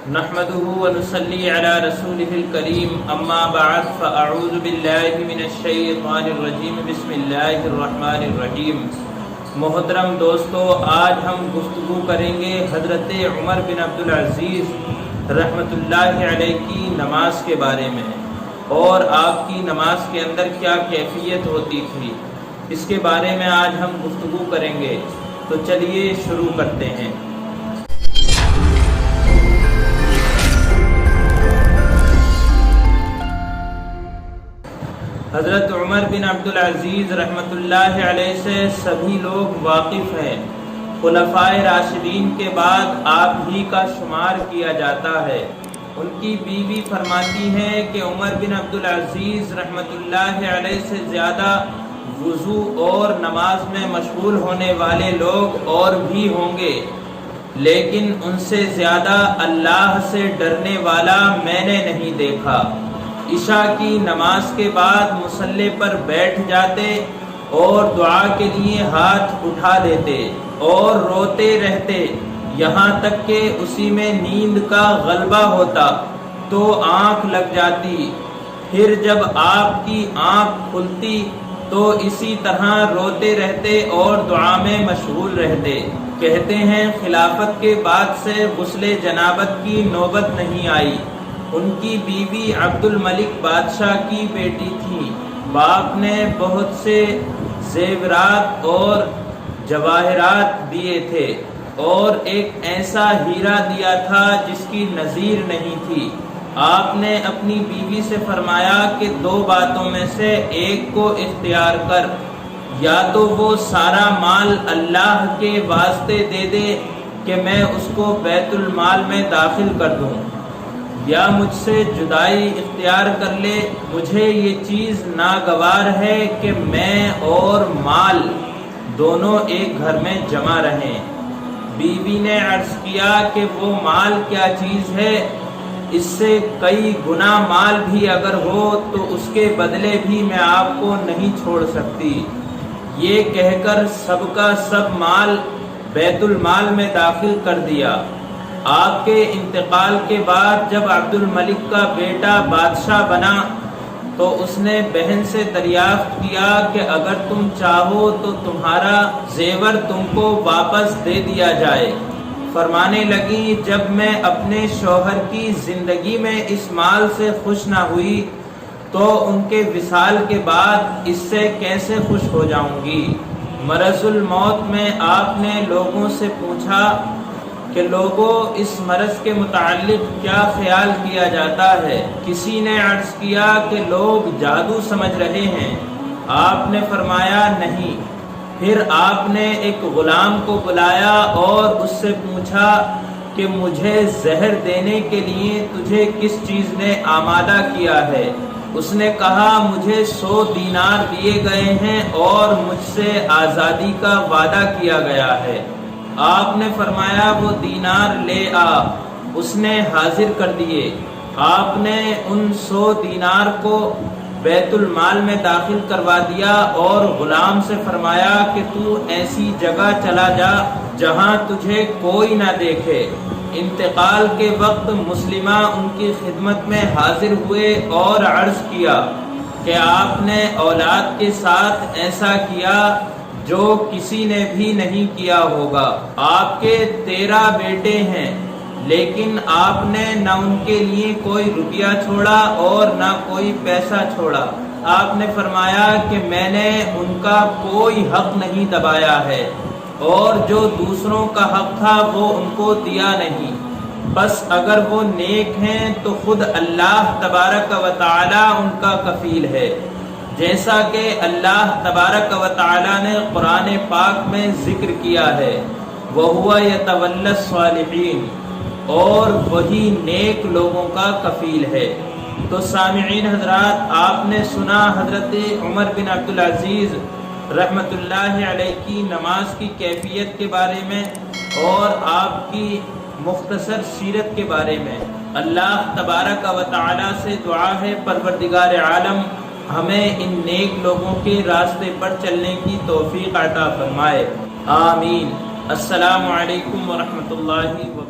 نحمده ونصلي على رسوله الكريم اما بعد فاعوذ بالله من الشیطان الرجیم بسم اللہ الرحمن الرحیم۔ محترم دوستو، آج ہم گفتگو کریں گے حضرت عمر بن عبدالعزیز رحمۃ اللہ علیہ کی نماز کے بارے میں، اور آپ کی نماز کے اندر کیا کیفیت ہوتی تھی، اس کے بارے میں آج ہم گفتگو کریں گے۔ تو چلیے شروع کرتے ہیں۔ حضرت عمر بن عبدالعزیز رحمۃ اللہ علیہ سے سبھی لوگ واقف ہیں۔ خلفائے راشدین کے بعد آپ ہی کا شمار کیا جاتا ہے۔ ان کی بیوی فرماتی ہے کہ عمر بن عبدالعزیز رحمۃ اللہ علیہ سے زیادہ وضو اور نماز میں مشغول ہونے والے لوگ اور بھی ہوں گے، لیکن ان سے زیادہ اللہ سے ڈرنے والا میں نے نہیں دیکھا۔ عشاء کی نماز کے بعد مصلی پر بیٹھ جاتے اور دعا کے لیے ہاتھ اٹھا دیتے اور روتے رہتے، یہاں تک کہ اسی میں نیند کا غلبہ ہوتا تو آنکھ لگ جاتی۔ پھر جب آپ کی آنکھ کھلتی تو اسی طرح روتے رہتے اور دعا میں مشغول رہتے۔ کہتے ہیں خلافت کے بعد سے غسل جنابت کی نوبت نہیں آئی۔ ان کی بیوی عبد الملک بادشاہ کی بیٹی تھی۔ باپ نے بہت سے زیورات اور جواہرات دیے تھے اور ایک ایسا ہیرا دیا تھا جس کی نظیر نہیں تھی۔ آپ نے اپنی بیوی سے فرمایا کہ دو باتوں میں سے ایک کو اختیار کر، یا تو وہ سارا مال اللہ کے واسطے دے دے کہ میں اس کو بیت المال میں داخل کر دوں، یا مجھ سے جدائی اختیار کر لے۔ مجھے یہ چیز ناگوار ہے کہ میں اور مال دونوں ایک گھر میں جمع رہیں۔ بیوی نے عرض کیا کہ وہ مال کیا چیز ہے؟ اس سے کئی گنا مال بھی اگر ہو تو اس کے بدلے بھی میں آپ کو نہیں چھوڑ سکتی۔ یہ کہہ کر سب کا سب مال بیت المال میں داخل کر دیا۔ آپ کے انتقال کے بعد جب عبد الملک کا بیٹا بادشاہ بنا تو اس نے بہن سے دریافت کیا کہ اگر تم چاہو تو تمہارا زیور تم کو واپس دے دیا جائے۔ فرمانے لگی جب میں اپنے شوہر کی زندگی میں اس مال سے خوش نہ ہوئی تو ان کے وصال کے بعد اس سے کیسے خوش ہو جاؤں گی۔ مرض الموت میں آپ نے لوگوں سے پوچھا کہ لوگوں اس مرض کے متعلق کیا خیال کیا جاتا ہے؟ کسی نے عرض کیا کہ لوگ جادو سمجھ رہے ہیں۔ آپ نے فرمایا نہیں۔ پھر آپ نے ایک غلام کو بلایا اور اس سے پوچھا کہ مجھے زہر دینے کے لیے تجھے کس چیز نے آمادہ کیا ہے؟ اس نے کہا مجھے 100 دینار دیے گئے ہیں اور مجھ سے آزادی کا وعدہ کیا گیا ہے۔ آپ نے فرمایا وہ دینار لے آ۔ اس نے حاضر کر دیے۔ آپ نے ان 100 دینار کو بیت المال میں داخل کروا دیا اور غلام سے فرمایا کہ تو ایسی جگہ چلا جا جہاں تجھے کوئی نہ دیکھے۔ انتقال کے وقت مسلمہ ان کی خدمت میں حاضر ہوئے اور عرض کیا کہ آپ نے اولاد کے ساتھ ایسا کیا جو کسی نے بھی نہیں کیا ہوگا۔ آپ کے 13 بیٹے ہیں، لیکن آپ نے نہ ان کے لیے کوئی روپیہ چھوڑا اور نہ کوئی پیسہ چھوڑا۔ آپ نے فرمایا کہ میں نے ان کا کوئی حق نہیں دبایا ہے، اور جو دوسروں کا حق تھا وہ ان کو دیا نہیں۔ بس اگر وہ نیک ہیں تو خود اللہ تبارک و تعالی ان کا کفیل ہے، جیسا کہ اللہ تبارک و تعالی نے قرآن پاک میں ذکر کیا ہے، وَهُوَ يَتَوَلَّى الصَّالِحِينَ، اور وہی نیک لوگوں کا کفیل ہے۔ تو سامعین حضرات، آپ نے سنا حضرت عمر بن عبدالعزیز رحمۃ اللہ علیہ کی نماز کی کیفیت کے بارے میں اور آپ کی مختصر سیرت کے بارے میں۔ اللہ تبارک و تعالی سے دعا ہے پروردگار عالم ہمیں ان نیک لوگوں کے راستے پر چلنے کی توفیق عطا فرمائے، آمین۔ السلام علیکم ورحمۃ اللہ وبرکاتہ۔